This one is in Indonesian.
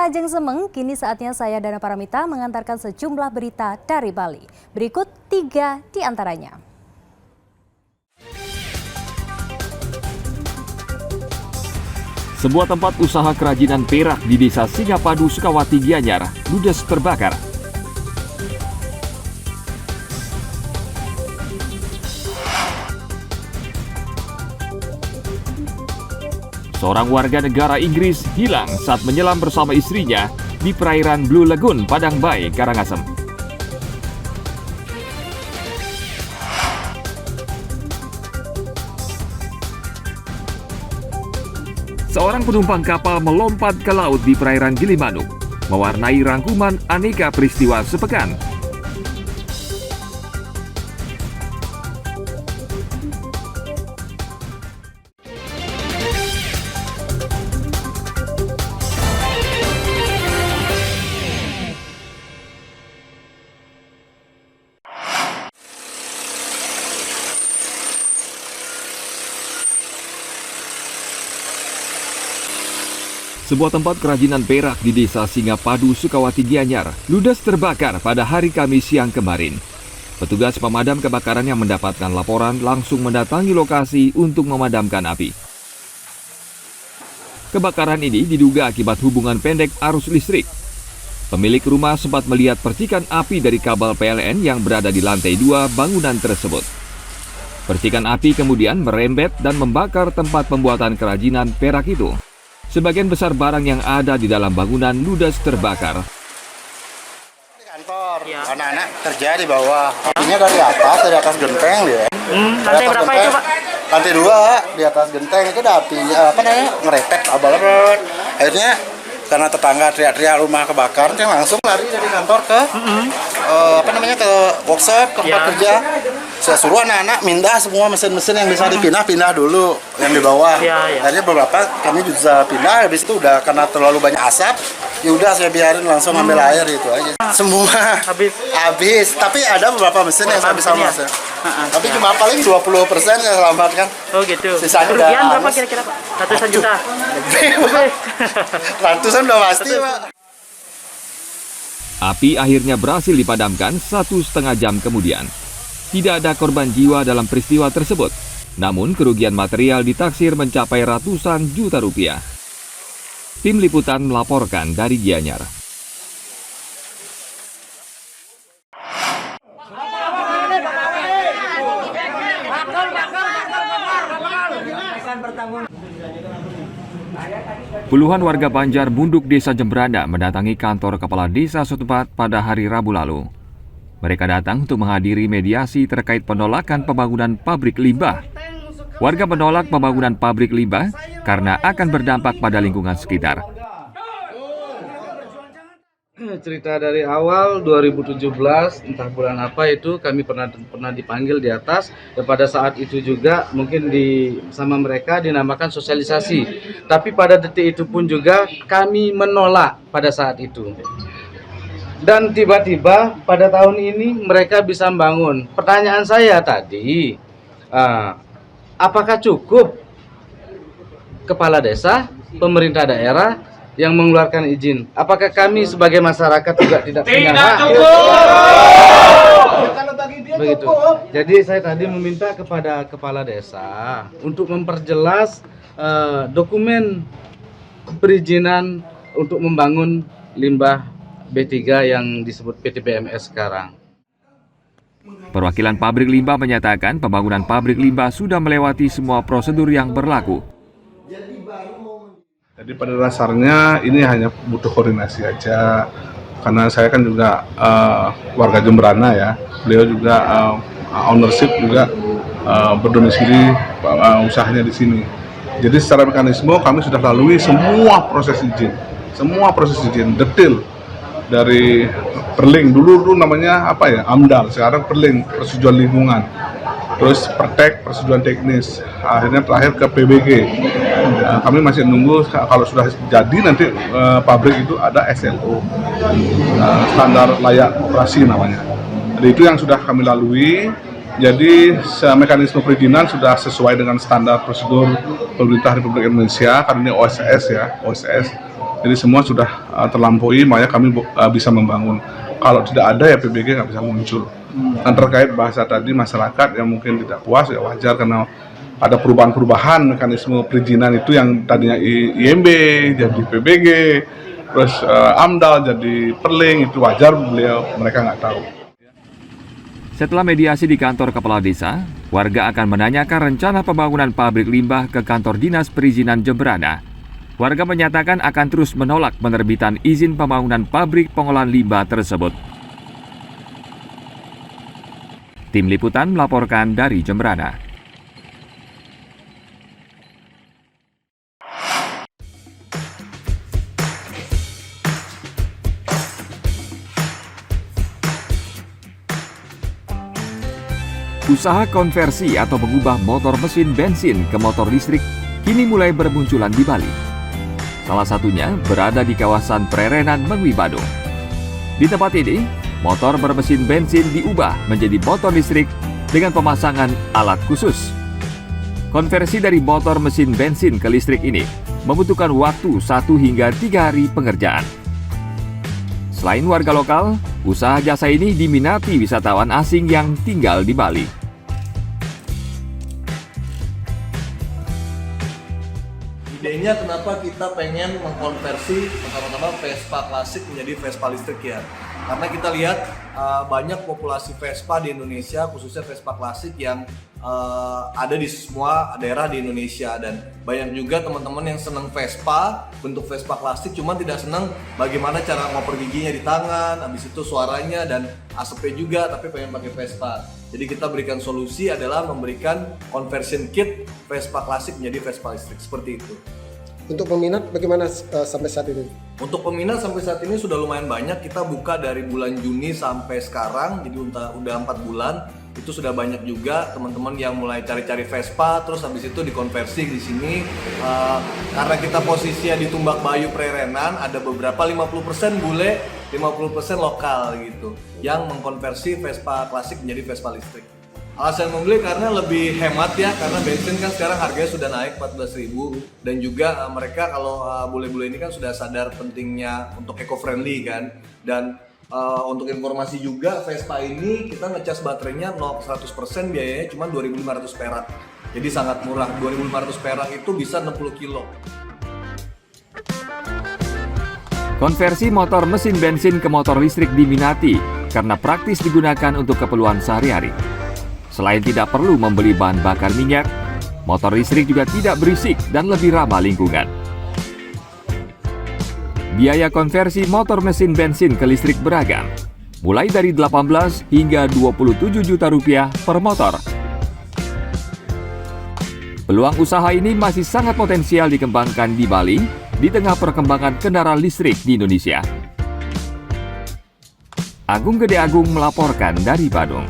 Ajeng Semeng, kini saatnya saya Dana Paramita mengantarkan sejumlah berita dari Bali. Berikut 3 di antaranya. Sebuah tempat usaha kerajinan perak di Desa Singapadu, Sukawati, Gianyar, ludes terbakar. Seorang warga negara Inggris hilang saat menyelam bersama istrinya di perairan Blue Lagoon, Padang Bay, Karangasem. Seorang penumpang kapal melompat ke laut di perairan Gilimanuk, mewarnai rangkuman aneka peristiwa sepekan. Sebuah tempat kerajinan perak di Desa Singapadu, Sukawati, Gianyar, ludes terbakar pada hari Kamis siang kemarin. Petugas pemadam kebakaran yang mendapatkan laporan langsung mendatangi lokasi untuk memadamkan api. Kebakaran ini diduga akibat hubungan pendek arus listrik. Pemilik rumah sempat melihat percikan api dari kabel PLN yang berada di lantai 2 bangunan tersebut. Percikan api kemudian merembet dan membakar tempat pembuatan kerajinan perak itu. Sebagian besar barang yang ada di dalam bangunan ludes terbakar. Di kantor, anak-anak kerja di bawah. Apinya dari atas genteng dia. Lantai berapa itu, Pak? Lantai 2, di atas genteng itu ada api, ngerepet, abal-abal. Akhirnya karena tetangga teriak-teriak rumah kebakar, dia langsung lari dari kantor ke ke workshop, ke tempat kerja. Saya suruh anak-anak mindah semua mesin-mesin yang bisa dipindah dulu yang di bawah. Akhirnya beberapa kami bisa pindah, habis itu udah karena terlalu banyak asap, ya udah saya biarin langsung ambil air itu aja. Semua habis. Tapi ada beberapa mesin yang saya bisa masuk. Tapi cuma paling 20% saya selamatkan. Oh gitu. Sisanya kerugian udah berapa kira-kira, Pak? Ratusan juta. Ratusan udah pasti, Pak. Api akhirnya berhasil dipadamkan 1,5 jam kemudian. Tidak ada korban jiwa dalam peristiwa tersebut, namun kerugian material ditaksir mencapai ratusan juta rupiah. Tim Liputan melaporkan dari Gianyar. Puluhan warga Banjar Munduk, Desa Jembrana mendatangi kantor kepala desa setempat pada hari Rabu lalu. Mereka datang untuk menghadiri mediasi terkait penolakan pembangunan pabrik limbah. Warga menolak pembangunan pabrik limbah karena akan berdampak pada lingkungan sekitar. Cerita dari awal 2017, entah bulan apa itu kami pernah dipanggil di atas, dan pada saat itu juga mungkin sama mereka dinamakan sosialisasi. Tapi pada detik itu pun juga kami menolak pada saat itu. Dan tiba-tiba pada tahun ini mereka bisa membangun. Pertanyaan saya tadi, apakah cukup kepala desa, pemerintah daerah yang mengeluarkan izin? Apakah kami sebagai masyarakat juga tidak punya hak? Begitu. Jadi saya tadi meminta kepada kepala desa untuk memperjelas dokumen perizinan untuk membangun limbah B3 yang disebut PT BMS sekarang. Perwakilan pabrik limbah menyatakan pembangunan pabrik limbah sudah melewati semua prosedur yang berlaku. Jadi pada dasarnya ini hanya butuh koordinasi aja, karena saya kan juga warga Jembrana ya, beliau juga ownership juga berdomisili usahanya di sini. Jadi secara mekanisme kami sudah lalui semua proses izin detail. Dari Perling, dulu namanya AMDAL, sekarang Perling, persetujuan lingkungan, terus Pertek, persetujuan teknis, akhirnya terakhir ke PBG. Kami masih nunggu kalau sudah jadi nanti pabrik itu ada SLO, standar layak operasi namanya. Jadi itu yang sudah kami lalui. Jadi mekanisme perizinan sudah sesuai dengan standar prosedur pemerintah Republik Indonesia, karena ini OSS ya, OSS. Jadi semua sudah terlampaui, makanya kami bisa membangun. Kalau tidak ada ya PBG nggak bisa muncul. Dan terkait bahasa tadi masyarakat yang mungkin tidak puas ya wajar karena ada perubahan-perubahan mekanisme perizinan itu yang tadinya IMB jadi PBG, terus AMDAL jadi Perling, itu wajar mereka nggak tahu. Setelah mediasi di kantor kepala desa, warga akan menanyakan rencana pembangunan pabrik limbah ke kantor Dinas Perizinan Jemberana. Warga menyatakan akan terus menolak penerbitan izin pembangunan pabrik pengolahan limbah tersebut. Tim Liputan melaporkan dari Jemberana. Usaha konversi atau mengubah motor mesin bensin ke motor listrik kini mulai bermunculan di Bali. Salah satunya berada di kawasan Prerenan, Mengwi, Badung. Di tempat ini, motor bermesin bensin diubah menjadi motor listrik dengan pemasangan alat khusus. Konversi dari motor mesin bensin ke listrik ini membutuhkan waktu 1 hingga 3 hari pengerjaan. Selain warga lokal, usaha jasa ini diminati wisatawan asing yang tinggal di Bali. Idenya kenapa kita pengen mengkonversi pertama-tama Vespa klasik menjadi Vespa listrik ya. Karena kita lihat banyak populasi Vespa di Indonesia, khususnya Vespa klasik yang ada di semua daerah di Indonesia, dan banyak juga teman-teman yang senang Vespa, bentuk Vespa klasik, cuman tidak senang bagaimana cara ngoper giginya di tangan, habis itu suaranya dan asapnya juga, tapi pengen pakai Vespa. Jadi kita berikan solusi adalah memberikan conversion kit Vespa klasik menjadi Vespa listrik, seperti itu. Untuk peminat bagaimana sampai saat ini? Untuk peminat sampai saat ini sudah lumayan banyak. Kita buka dari bulan Juni sampai sekarang, jadi udah 4 bulan. Itu sudah banyak juga teman-teman yang mulai cari-cari Vespa, terus habis itu dikonversi di sini. Karena kita posisinya di Tumbak Bayu Prerenan, ada beberapa 50% bule, 50% lokal gitu, yang mengkonversi Vespa klasik menjadi Vespa listrik. Alasan membeli karena lebih hemat ya, karena bensin kan sekarang harganya sudah naik 14.000, dan juga mereka kalau bule-bule ini kan sudah sadar pentingnya untuk eco-friendly kan. Dan untuk informasi juga, Vespa ini kita ngecas baterainya 100%, biayanya cuma 2.500 perak. Jadi sangat murah, 2.500 perak itu bisa 60 kilo. Konversi motor mesin bensin ke motor listrik diminati karena praktis digunakan untuk keperluan sehari-hari. Selain tidak perlu membeli bahan bakar minyak, motor listrik juga tidak berisik dan lebih ramah lingkungan. Biaya konversi motor mesin bensin ke listrik beragam, mulai dari 18 hingga 27 juta rupiah per motor. Peluang usaha ini masih sangat potensial dikembangkan di Bali di tengah perkembangan kendaraan listrik di Indonesia. Agung Gede Agung melaporkan dari Badung.